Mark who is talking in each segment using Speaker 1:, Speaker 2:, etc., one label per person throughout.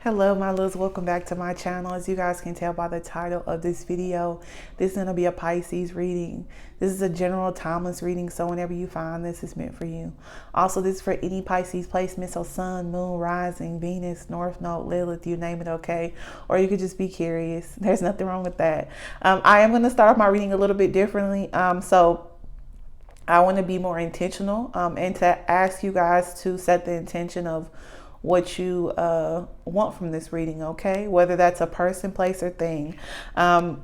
Speaker 1: Hello my loves, welcome back to my channel. As you guys can tell by the title of this video, this is going to be a Pisces reading. This is a general timeless reading, so whenever you find this, it's meant for you. Also, this is for any Pisces placement, so sun, moon, rising, Venus, North Node, Lilith, you name it, okay? Or you could just be curious. There's nothing wrong with that. I am going to start off my reading a little bit differently. So I want to be more intentional and to ask you guys to set the intention of what you want from this reading, okay? Whether that's a person, place, or thing.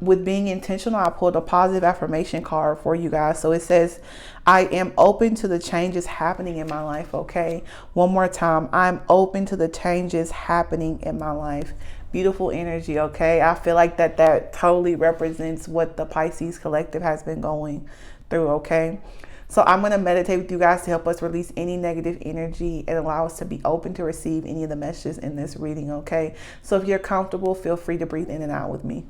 Speaker 1: With being intentional, I pulled a positive affirmation card for you guys. So it says, I am open to the changes happening in my life, okay? One more time, I'm open to the changes happening in my life. Beautiful energy, okay? I feel like that totally represents what the Pisces collective has been going through, okay? So I'm going to meditate with you guys to help us release any negative energy and allow us to be open to receive any of the messages in this reading, okay? So if you're comfortable, feel free to breathe in and out with me.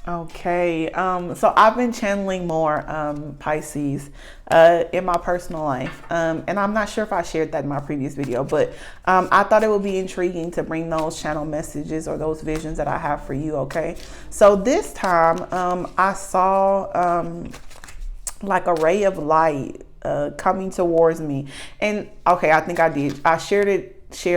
Speaker 1: Okay, so I've been channeling more Pisces in my personal life, and I'm not sure if I shared that in my previous video, but I thought it would be intriguing to bring those channel messages or those visions that I have for you, okay? So this time I saw like a ray of light coming towards me, and okay, I think I did. I shared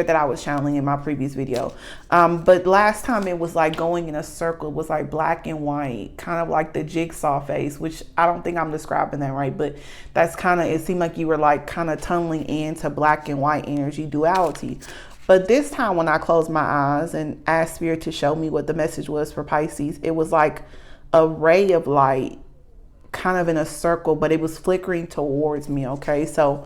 Speaker 1: that I was channeling in my previous video, but last time it was like going in a circle. It was like black and white, kind of like the jigsaw face, which I don't think I'm describing that right, but that's kind of, it seemed like you were like kind of tunneling into black and white energy duality. But this time when I closed my eyes and asked Spirit to show me what the message was for Pisces, it was like a ray of light kind of in a circle, but it was flickering towards me, okay? So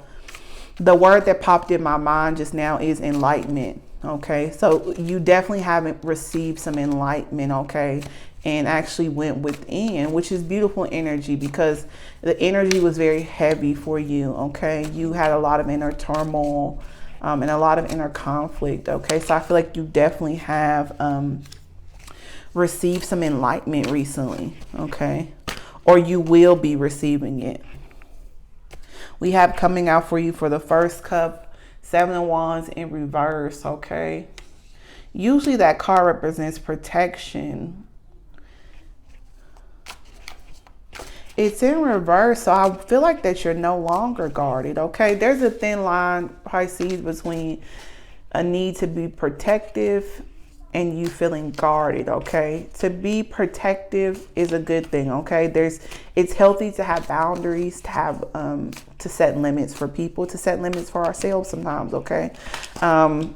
Speaker 1: the word that popped in my mind just now is enlightenment, okay? So you definitely haven't received some enlightenment, okay? And actually went within, which is beautiful energy because the energy was very heavy for you, okay? You had a lot of inner turmoil and a lot of inner conflict, okay? So I feel like you definitely have received some enlightenment recently, okay? Or you will be receiving it. We have coming out for you for the first cup, 7 of Wands in reverse, okay? Usually that card represents protection. It's in reverse, so I feel like that you're no longer guarded, okay? There's a thin line, Pisces, between a need to be protective and you feeling guarded, okay? To be protective is a good thing, okay? It's healthy to have boundaries, to have to set limits for people, to set limits for ourselves sometimes, okay? And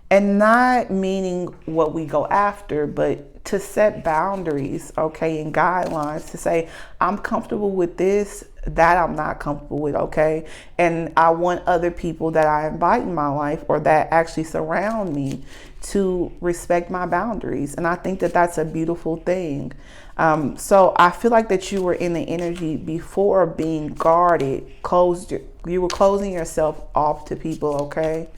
Speaker 1: not meaning what we go after, but to set boundaries, okay, and guidelines to say, I'm comfortable with this, that I'm not comfortable with, okay? And I want other people that I invite in my life or that actually surround me to respect my boundaries. And I think that that's a beautiful thing. So I feel like that you were in the energy before being guarded, you were closing yourself off to people, okay?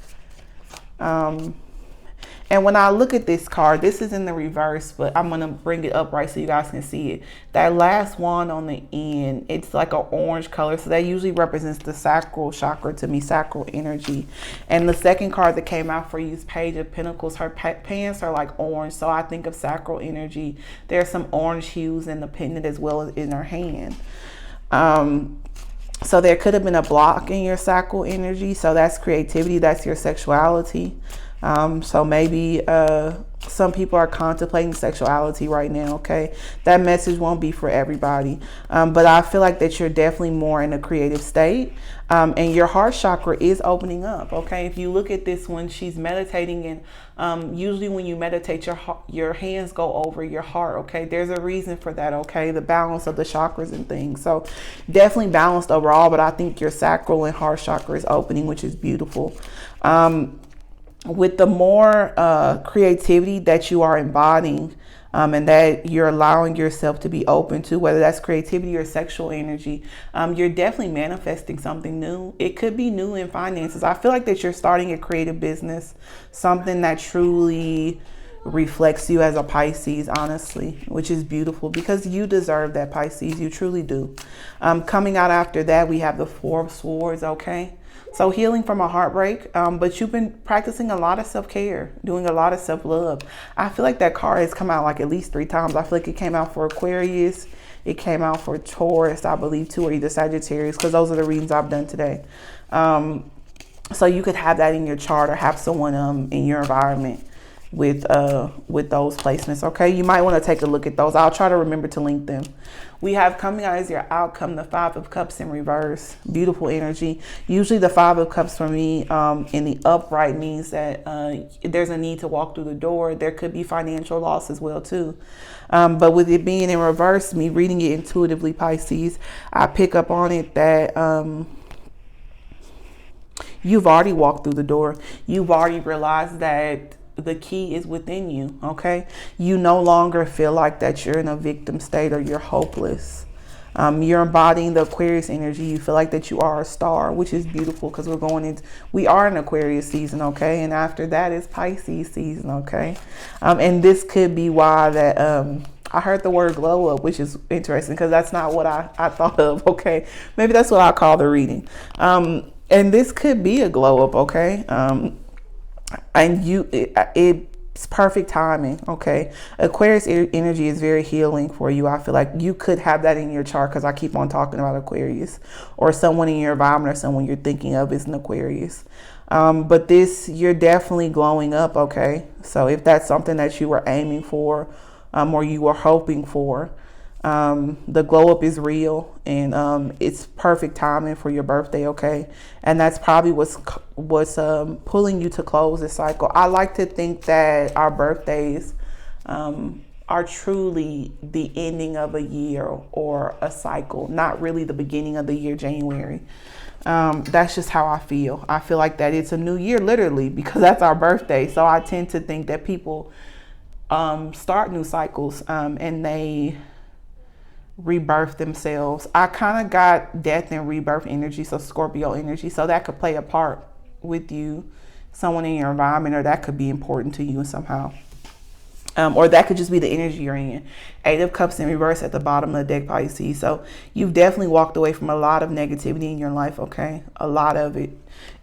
Speaker 1: And when I look at this card, this is in the reverse, but I'm going to bring it up right so you guys can see it. That last wand on the end, it's like an orange color. So that usually represents the sacral chakra to me, sacral energy. And the second card that came out for you is Page of Pentacles. Her pants are like orange. So I think of sacral energy. There's some orange hues in the pendant as well as in her hand. So there could have been a block in your sacral energy. So that's creativity. That's your sexuality. So maybe some people are contemplating sexuality right now, okay? That message won't be for everybody. But I feel like that you're definitely more in a creative state. And your heart chakra is opening up, okay? If you look at this one, she's meditating, and usually when you meditate, your hands go over your heart, okay? There's a reason for that, okay? The balance of the chakras and things. So definitely balanced overall, but I think your sacral and heart chakra is opening, which is beautiful. With the more creativity that you are embodying, and that you're allowing yourself to be open to, whether that's creativity or sexual energy. You're definitely manifesting something new. It could be new in finances. I feel like that you're starting a creative business, something that truly reflects you as a Pisces, honestly, which is beautiful because you deserve that, Pisces. You truly do. Coming out after that, we have the Four of Swords, okay? So healing from a heartbreak, but you've been practicing a lot of self-care, doing a lot of self-love. I feel like that card has come out like at least 3 times. I feel like it came out for Aquarius. It came out for Taurus, I believe, too, or either Sagittarius, because those are the readings I've done today. So you could have that in your chart or have someone in your environment with those placements, okay? You might want to take a look at those. I'll try to remember to link them. We have coming out as your outcome, the Five of Cups in reverse. Beautiful energy. Usually the Five of Cups for me in the upright means that there's a need to walk through the door. There could be financial loss as well too. But with it being in reverse, me reading it intuitively, Pisces, I pick up on it that you've already walked through the door. You've already realized that the key is within you, okay? You no longer feel like that you're in a victim state or you're hopeless. You're embodying the Aquarius energy. You feel like that you are a star, which is beautiful because we are in Aquarius season, okay? And after that is Pisces season, okay? And this could be why that I heard the word glow up, which is interesting because that's not what I thought of, okay? Maybe that's what I call the reading. And this could be a glow up, okay? And it's perfect timing, okay? Aquarius energy is very healing for you. I feel like you could have that in your chart because I keep on talking about Aquarius, or someone in your environment or someone you're thinking of is an Aquarius. But you're definitely glowing up, okay? So if that's something that you were aiming for or you were hoping for, the glow up is real, and it's perfect timing for your birthday, okay? And that's probably what's pulling you to close this cycle. I like to think that our birthdays are truly the ending of a year or a cycle, not really the beginning of the year, January. That's just how I feel. I feel like that it's a new year, literally, because that's our birthday. So I tend to think that people start new cycles and they rebirth themselves. I kind of got death and rebirth energy, so Scorpio energy, so that could play a part with you, someone in your environment, or that could be important to you somehow. Or that could just be the energy you're in. 8 of Cups in reverse at the bottom of the deck, Pisces. So you've definitely walked away from a lot of negativity in your life, okay? A lot of it.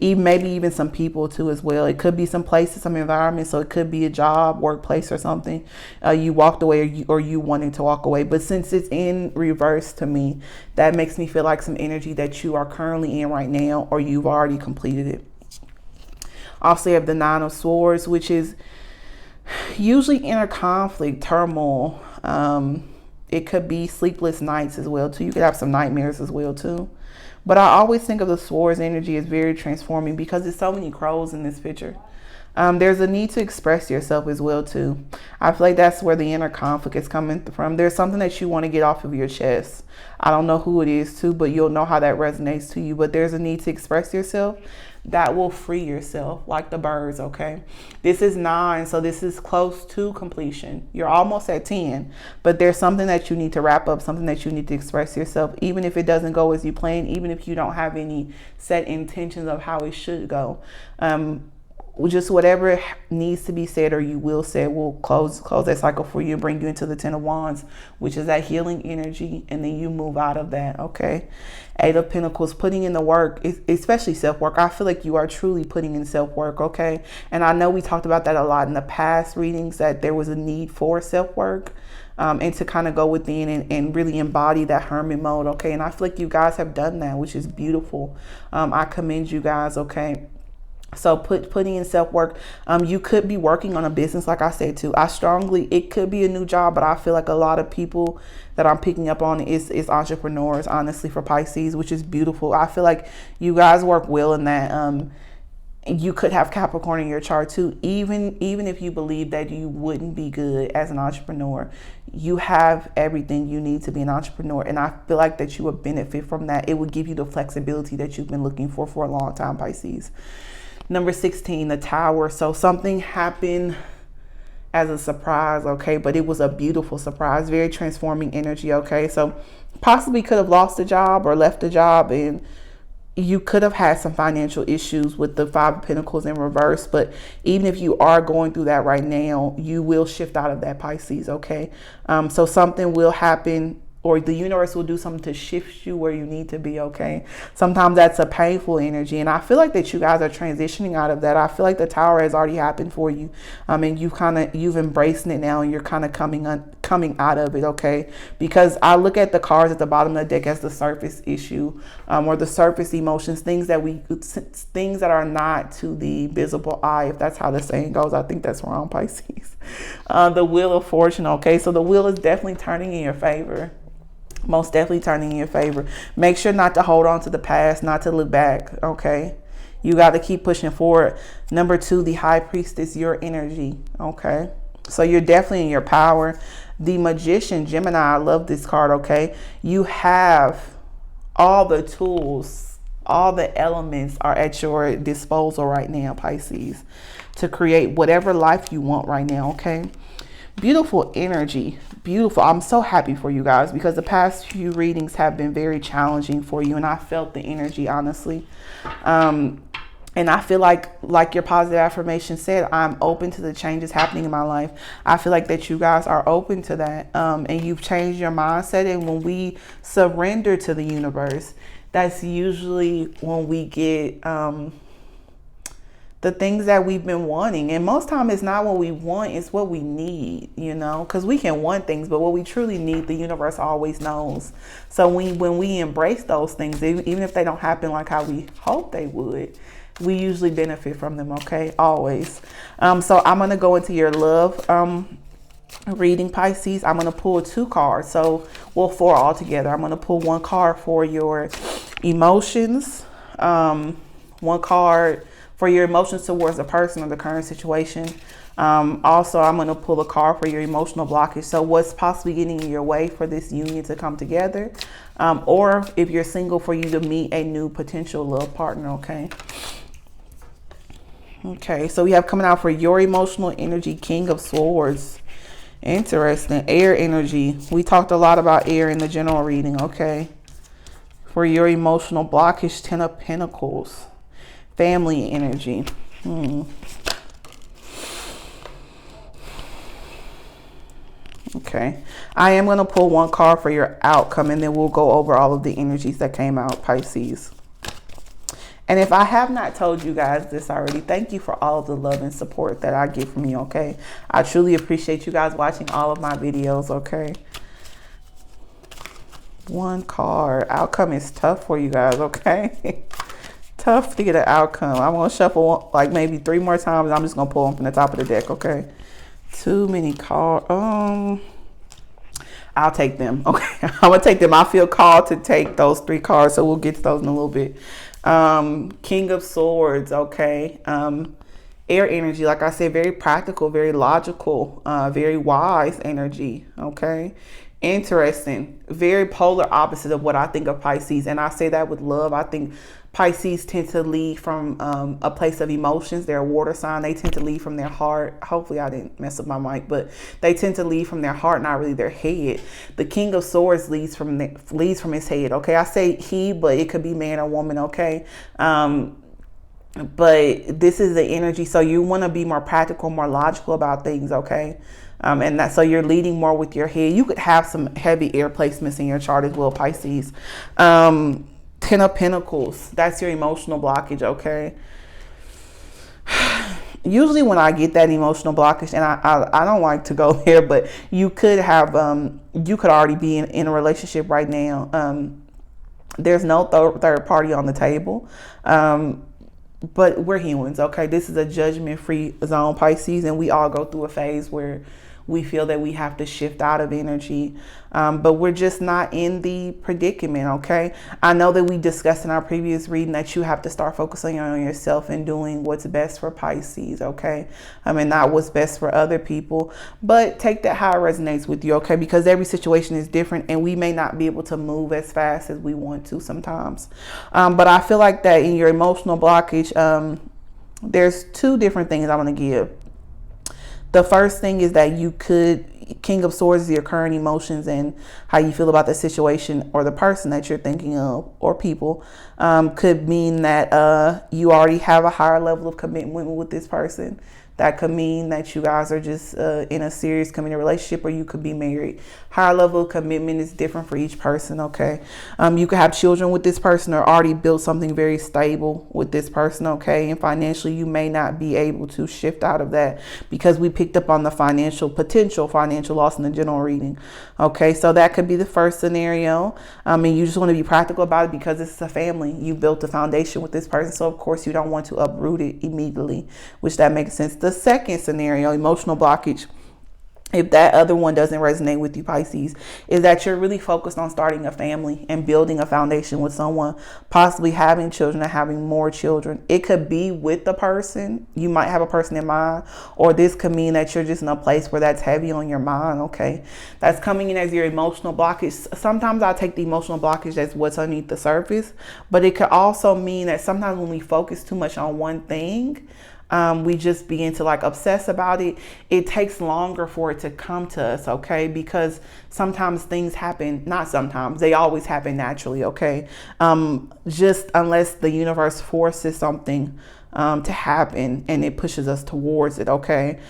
Speaker 1: Maybe even some people too as well. It could be some places, some environments. So it could be a job, workplace or something. You walked away or you wanted to walk away. But since it's in reverse to me, that makes me feel like some energy that you are currently in right now or you've already completed it. Also, you have the 9 of Swords, which is usually inner conflict, turmoil. It could be sleepless nights as well too. You could have some nightmares as well too. But I always think of the Swords energy as very transforming because there's so many crows in this picture. There's a need to express yourself as well too. I feel like that's where the inner conflict is coming from. There's something that you want to get off of your chest. I don't know who it is too, but you'll know how that resonates to you. But there's a need to express yourself that will free yourself, like the birds, okay? This is 9, so this is close to completion. You're almost at 10, but there's something that you need to wrap up, something that you need to express yourself, even if it doesn't go as you plan, even if you don't have any set intentions of how it should go. Just whatever needs to be said or you will say will close that cycle for you and bring you into the 10 of Wands, which is that healing energy, and then you move out of that, okay? 8 of Pentacles, putting in the work, especially self-work. I feel like you are truly putting in self-work, okay? And I know we talked about that a lot in the past readings, that there was a need for self-work and to kind of go within and really embody that hermit mode, okay? And I feel like you guys have done that, which is beautiful. I commend you guys, okay? So putting in self-work, you could be working on a business, like I said too. It could be a new job, but I feel like a lot of people that I'm picking up on is entrepreneurs, honestly, for Pisces, which is beautiful. I feel like you guys work well in that. You could have Capricorn in your chart too. Even if you believe that you wouldn't be good as an entrepreneur, you have everything you need to be an entrepreneur. And I feel like that you would benefit from that. It would give you the flexibility that you've been looking for a long time, Pisces. Number 16, the Tower. So something happened as a surprise, okay? But it was a beautiful surprise, very transforming energy, okay? So possibly could have lost a job or left a job, and you could have had some financial issues with the Five of Pentacles in reverse. But even if you are going through that right now, you will shift out of that, Pisces, okay? So something will happen, or the universe will do something to shift you where you need to be, okay? Sometimes that's a painful energy, and I feel like that you guys are transitioning out of that. I feel like the Tower has already happened for you, and you've embraced it now, and you're kind of coming out of it, okay? Because I look at the cards at the bottom of the deck as the surface issue, or the surface emotions, things that are not to the visible eye, if that's how the saying goes. I think that's wrong, Pisces. The Wheel of Fortune, okay? So the wheel is definitely turning in your favor. Most definitely turning in your favor. Make sure not to hold on to the past, not to look back, okay? You got to keep pushing forward. Number 2, the High Priestess, your energy, okay? So you're definitely in your power. The Magician, Gemini, I love this card, okay? You have all the tools, all the elements are at your disposal right now, Pisces, to create whatever life you want right now, okay? Beautiful energy, beautiful. I'm so happy for you guys, because the past few readings have been very challenging for you, and I felt the energy, honestly. And I feel like your positive affirmation said, I'm open to the changes happening in my life. I feel like that you guys are open to that, and you've changed your mindset. And when we surrender to the universe, that's usually when we get the things that we've been wanting. And most time it's not what we want, it's what we need, you know, because we can want things, but what we truly need, the universe always knows. So when we embrace those things, even if they don't happen like how we hope they would, we usually benefit from them, okay? Always. So I'm going to go into your love reading, Pisces. I'm going to pull 2 cards. So, well, 4 altogether. I'm going to pull 1 card for your emotions, 1 card for your emotions towards the person or the current situation. Also, I'm going to pull a card for your emotional blockage. So what's possibly getting in your way for this union to come together, or if you're single, for you to meet a new potential love partner, okay? Okay, so we have coming out for your emotional energy, King of Swords. Interesting. Air energy. We talked a lot about air in the general reading, okay? For your emotional blockage, 10 of Pentacles. Family energy. Okay. I am going to pull 1 card for your outcome, and then we'll go over all of the energies that came out, Pisces. And if I have not told you guys this already, thank you for all of the love and support that I get from you, okay? I truly appreciate you guys watching all of my videos, okay? 1 card. Outcome is tough for you guys, okay? Tough to get an outcome. I'm going to shuffle like maybe 3 more times. I'm just going to pull them from the top of the deck, okay? Too many cards. I'll take them, okay? I'm going to take them. I feel called to take those 3 cards, so we'll get to those in a little bit. King of Swords, okay? Air energy, like I said, very practical, very logical, very wise energy, okay? Interesting. Very polar opposite of what I think of Pisces, and I say that with love. I think Pisces tend to lead from a place of emotions. They're a water sign. They tend to lead from their heart. Hopefully I didn't mess up my mic, but they tend to lead from their heart, not really their head. The King of Swords leads from his head, okay? I say he, but it could be man or woman, okay? But this is the energy. So you want to be more practical, more logical about things, okay? And that, so you're leading more with your head. You could have some heavy air placements in your chart as well, Pisces. 10 of Pentacles, that's your emotional blockage, okay? Usually when I get that emotional blockage, and I don't like to go there, but you could have, you could already be in a relationship right now. There's no third party on the table. But we're humans, okay? This is a judgment-free zone, Pisces, and we all go through a phase where we feel that we have to shift out of energy, but we're just not in the predicament, okay? I know that we discussed in our previous reading that you have to start focusing on yourself and doing what's best for Pisces, okay? I mean, not what's best for other people, but take that how it resonates with you, okay? Because every situation is different, and we may not be able to move as fast as we want to sometimes. But I feel like that in your emotional blockage, there's 2 different things I'm going to give. The first thing is that you could, King of Swords is your current emotions and how you feel about the situation or the person that you're thinking of or people. Could mean that you already have a higher level of commitment with this person. That could mean that you guys are just in a serious committed relationship, or you could be married. Higher level of commitment is different for each person, okay? You could have children with this person or already build something very stable with this person, okay? And financially, you may not be able to shift out of that because we picked up on the potential financial loss in the general reading, okay? So that could be the first scenario. And you just want to be practical about it because it's a family. You built a foundation with this person, so of course you don't want to uproot it immediately, which that makes sense. The second scenario, emotional blockage, if that other one doesn't resonate with you, Pisces, is that you're really focused on starting a family and building a foundation with someone, possibly having children or having more children. It could be with the person. You might have a person in mind, or this could mean that you're just in a place where that's heavy on your mind, okay? That's coming in as your emotional blockage. Sometimes I take the emotional blockage as what's underneath the surface, but it could also mean that sometimes when we focus too much on one thing, we just begin to like obsess about it. It takes longer for it to come to us, okay? Because sometimes things happen, not sometimes, they always happen naturally, okay? Just unless the universe forces something to happen and it pushes us towards it, okay?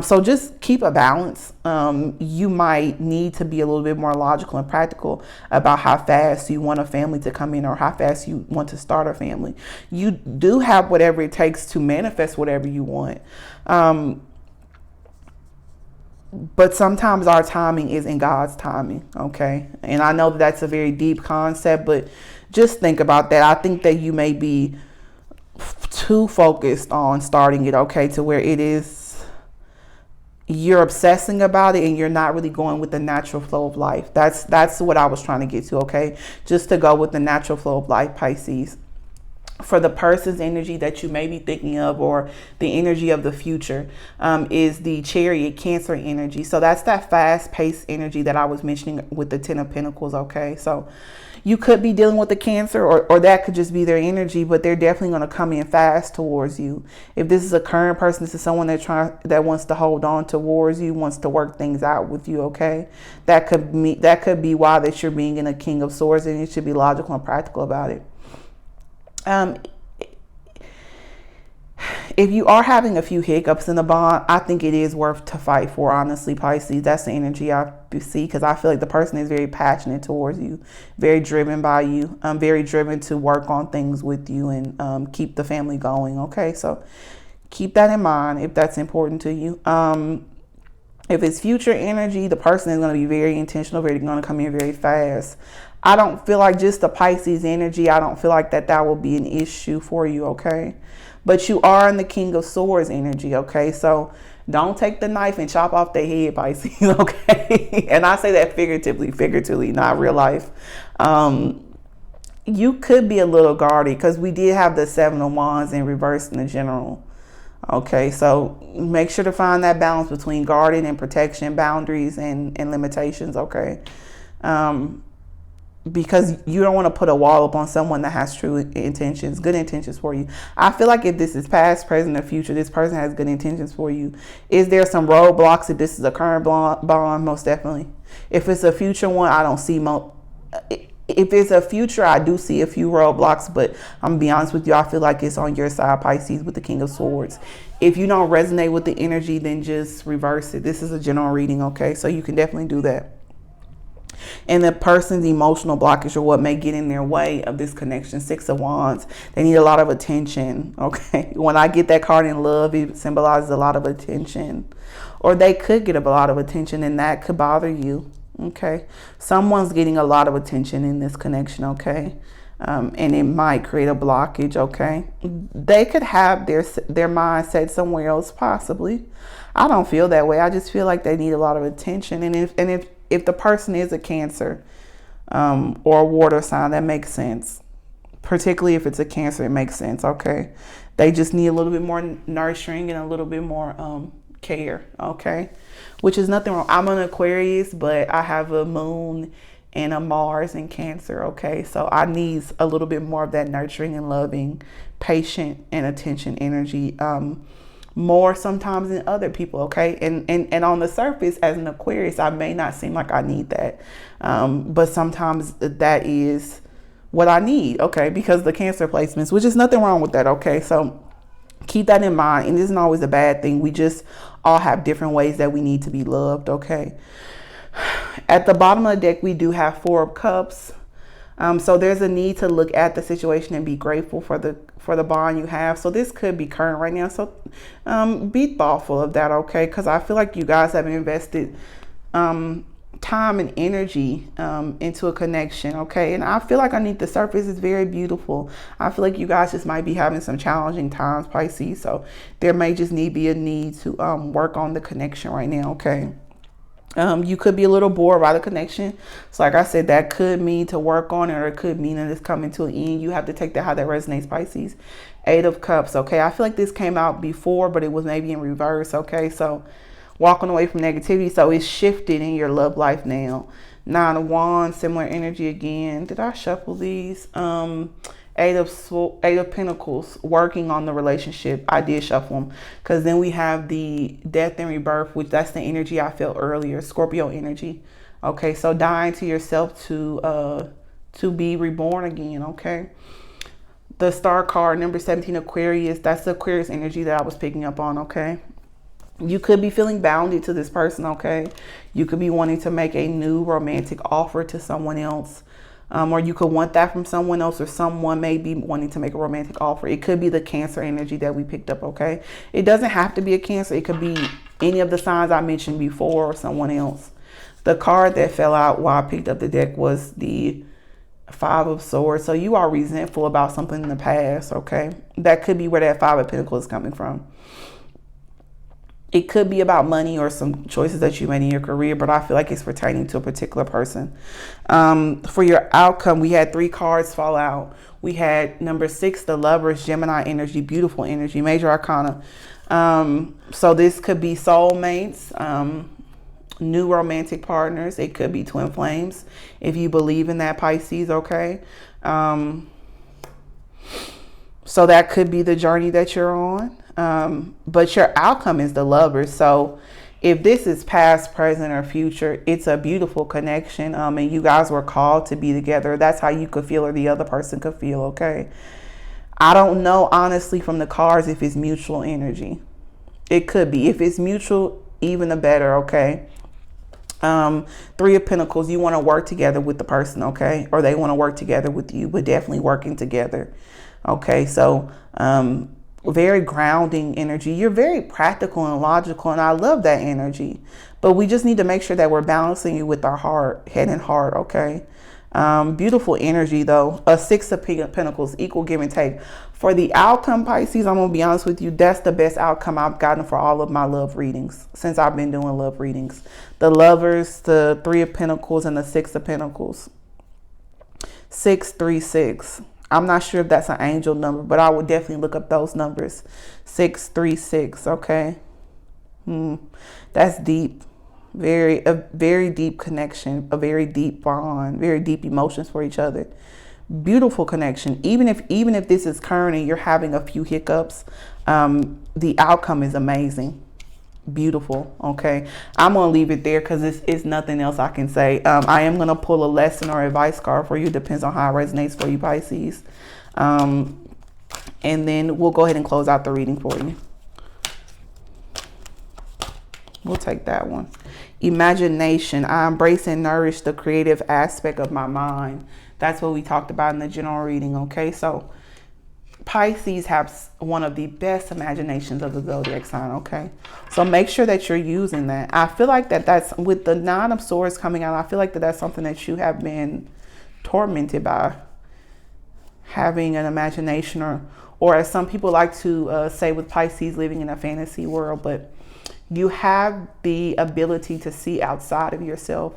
Speaker 1: So just keep a balance. You might need to be a little bit more logical and practical about how fast you want a family to come in or how fast you want to start a family. You do have whatever it takes to manifest whatever you want. But sometimes our timing is in God's timing, okay? And I know that that's a very deep concept, but just think about that. I think that you may be too focused on starting it, okay, to where it is you're obsessing about it and you're not really going with the natural flow of life. That's what I was trying to get to, okay? Just to go with the natural flow of life, Pisces. For the person's energy that you may be thinking of, or the energy of the future, is the Chariot, Cancer energy. So that's that fast-paced energy that I was mentioning with the Ten of Pentacles, okay? So you could be dealing with the Cancer, or that could just be their energy, but they're definitely going to come in fast towards you. If this is a current person, this is someone that wants to hold on towards you, wants to work things out with you, okay? That could be why that you're being in a King of Swords, and you should be logical and practical about it. If you are having a few hiccups in the bond, I think it is worth to fight for, honestly, Pisces. That's the energy I see, because I feel like the person is very passionate towards you, very driven by you, very driven to work on things with you and keep the family going, okay? So keep that in mind if that's important to you. If it's future energy, the person is going to be very intentional, going to come in very fast. I don't feel like just the Pisces energy, I don't feel like that will be an issue for you, okay? But you are in the King of Swords energy, okay? So don't take the knife and chop off their head, Pisces, okay? And I say that figuratively, not real life. You could be a little guarded because we did have the Seven of Wands in reverse in the general. Okay, so make sure to find that balance between guarding and protection, boundaries and limitations, okay? Because you don't want to put a wall up on someone that has true intentions, good intentions for you. I feel like if this is past, present, or future, this person has good intentions for you. Is there some roadblocks if this is a current bond? Most definitely. If it's a future one, I don't see if it's a future, I do see a few roadblocks, but I'm gonna be honest with you, I feel like it's on your side, Pisces, with the King of Swords. If you don't resonate with the energy, then just reverse it. This is a general reading, okay? So you can definitely do that. And the person's emotional blockage or what may get in their way of this connection, Six of Wands, they need a lot of attention, okay? When I get that card in love, it symbolizes a lot of attention. Or they could get a lot of attention and that could bother you, okay? Someone's getting a lot of attention in this connection, okay? And it might create a blockage, okay? They could have their mind set somewhere else, possibly. I don't feel that way. I just feel like they need a lot of attention. And if the person is a Cancer or a water sign, that makes sense. Particularly if it's a Cancer, it makes sense, okay? They just need a little bit more nurturing and a little bit more care, okay? Which is nothing wrong. I'm an Aquarius, but I have a moon and a Mars in Cancer, okay? So I need a little bit more of that nurturing and loving, patient and attention energy. more sometimes than other people, okay? And on the surface, as an Aquarius, I may not seem like I need that. But sometimes that is what I need, okay? Because the Cancer placements, which is nothing wrong with that, okay? So keep that in mind. And it isn't always a bad thing. We just all have different ways that we need to be loved, okay? At the bottom of the deck, we do have 4 of Cups. So there's a need to look at the situation and be grateful for the bond you have. So this could be current right now. So be thoughtful of that, okay? Because I feel like you guys have invested time and energy into a connection, okay? And I feel like underneath the surface is very beautiful. I feel like you guys just might be having some challenging times, Pisces. So there may just be a need to work on the connection right now, okay? You could be a little bored by the connection. So like I said, that could mean to work on it, or it could mean that it's coming to an end. You have to take that how that resonates, Pisces. 8 of Cups, okay? I feel like this came out before, but it was maybe in reverse, okay? So walking away from negativity. So it's shifted in your love life now. 9 of Wands, similar energy again. Did I shuffle these? 8 of Pentacles, working on the relationship. I did shuffle them, because then we have the death and rebirth, which that's the energy I felt earlier, Scorpio energy. Okay, so dying to yourself to be reborn again, okay? The Star card, number 17, Aquarius, that's the Aquarius energy that I was picking up on, okay? You could be feeling bounded to this person, okay? You could be wanting to make a new romantic offer to someone else. Or you could want that from someone else, or someone may be wanting to make a romantic offer. It could be the Cancer energy that we picked up, okay? It doesn't have to be a Cancer. It could be any of the signs I mentioned before, or someone else. The card that fell out while I picked up the deck was the 5 of Swords. So you are resentful about something in the past, okay? That could be where that 5 of Pentacles is coming from. It could be about money or some choices that you made in your career, but I feel like it's pertaining to a particular person. For your outcome, we had 3 cards fall out. We had number 6, the Lovers, Gemini energy, beautiful energy, major arcana. So this could be soulmates, new romantic partners. It could be twin flames, if you believe in that, Pisces, okay? So that could be the journey that you're on. But your outcome is the Lovers. So if this is past, present, or future, it's a beautiful connection. And you guys were called to be together. That's how you could feel, or the other person could feel, okay? I don't know, honestly, from the cards, if it's mutual energy. It could be. If it's mutual, even the better, okay? 3 of Pentacles, you want to work together with the person, okay? Or they want to work together with you, but definitely working together, okay? So, very grounding energy. You're very practical and logical, and I love that energy. But we just need to make sure that we're balancing it with our heart, head and heart, okay? Beautiful energy, though. A 6 of Pentacles, equal give and take. For the outcome, Pisces, I'm going to be honest with you, that's the best outcome I've gotten for all of my love readings since I've been doing love readings. The Lovers, the 3 of Pentacles, and the 6 of Pentacles. 636. I'm not sure if that's an angel number, but I would definitely look up those numbers. 636, okay? That's deep. A very deep connection, a very deep bond, very deep emotions for each other. Beautiful connection. Even if this is current and you're having a few hiccups, the outcome is amazing. Beautiful, okay? I'm gonna leave it there, because it's nothing else I can say. I am gonna pull a lesson or advice card for you. Depends on how it resonates for you, Pisces. And then we'll go ahead and close out the reading for you. We'll take that one. Imagination. I embrace and nourish the creative aspect of my mind. That's what we talked about in the general reading, okay? So Pisces have one of the best imaginations of the zodiac sign, okay? So make sure that you're using that. I feel like that's, with the 9 of Swords coming out, I feel like that's something that you have been tormented by. Having an imagination, or as some people like to say with Pisces, living in a fantasy world, but you have the ability to see outside of yourself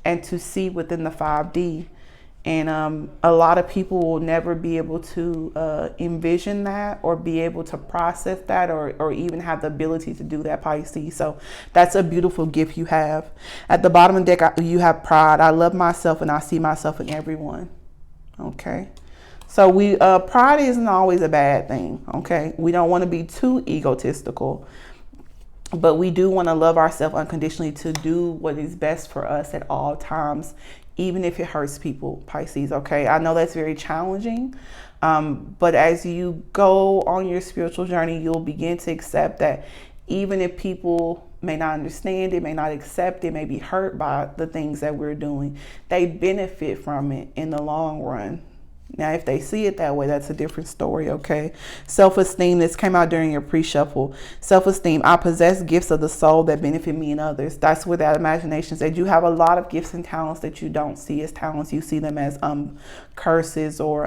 Speaker 1: and to see within the 5D. And a lot of people will never be able to envision that, or be able to process that, or even have the ability to do that, Pisces. So that's a beautiful gift you have. At the bottom of the deck, you have pride. I love myself and I see myself in everyone. Okay. So pride isn't always a bad thing, okay? We don't want to be too egotistical, but we do want to love ourselves unconditionally to do what is best for us at all times, even if it hurts people, Pisces, okay? I know that's very challenging, but as you go on your spiritual journey, you'll begin to accept that even if people may not understand it, may not accept it, may be hurt by the things that we're doing, they benefit from it in the long run. Now, if they see it that way, that's a different story, okay? Self-esteem, this came out during your pre-shuffle. Self-esteem, I possess gifts of the soul that benefit me and others. That's where that imagination said you have a lot of gifts and talents that you don't see as talents. You see them as curses or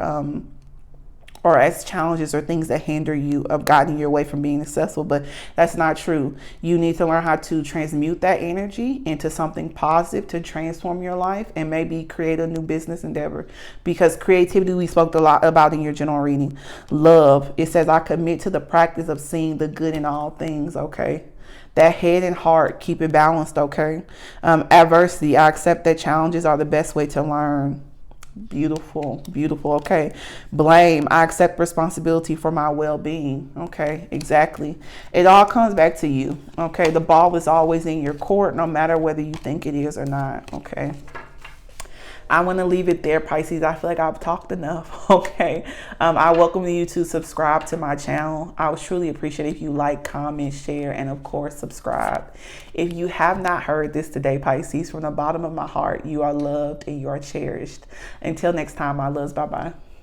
Speaker 1: as challenges or things that hinder you of guiding your way from being successful, but that's not true. You need to learn how to transmute that energy into something positive to transform your life and maybe create a new business endeavor, because creativity, we spoke a lot about in your general reading. Love, it says, I commit to the practice of seeing the good in all things, okay? That head and heart, keep it balanced, okay? Adversity, I accept that challenges are the best way to learn. Beautiful, beautiful. Okay. Blame, I accept responsibility for my well-being. Okay, exactly. It all comes back to you. Okay, the ball is always in your court, no matter whether you think it is or not. Okay, I want to leave it there, Pisces. I feel like I've talked enough. Okay, I welcome you to subscribe to my channel. I would truly appreciate if you like, comment, share, and of course subscribe. If you have not heard this today, Pisces, from the bottom of my heart, you are loved and you are cherished. Until next time, my loves, bye-bye.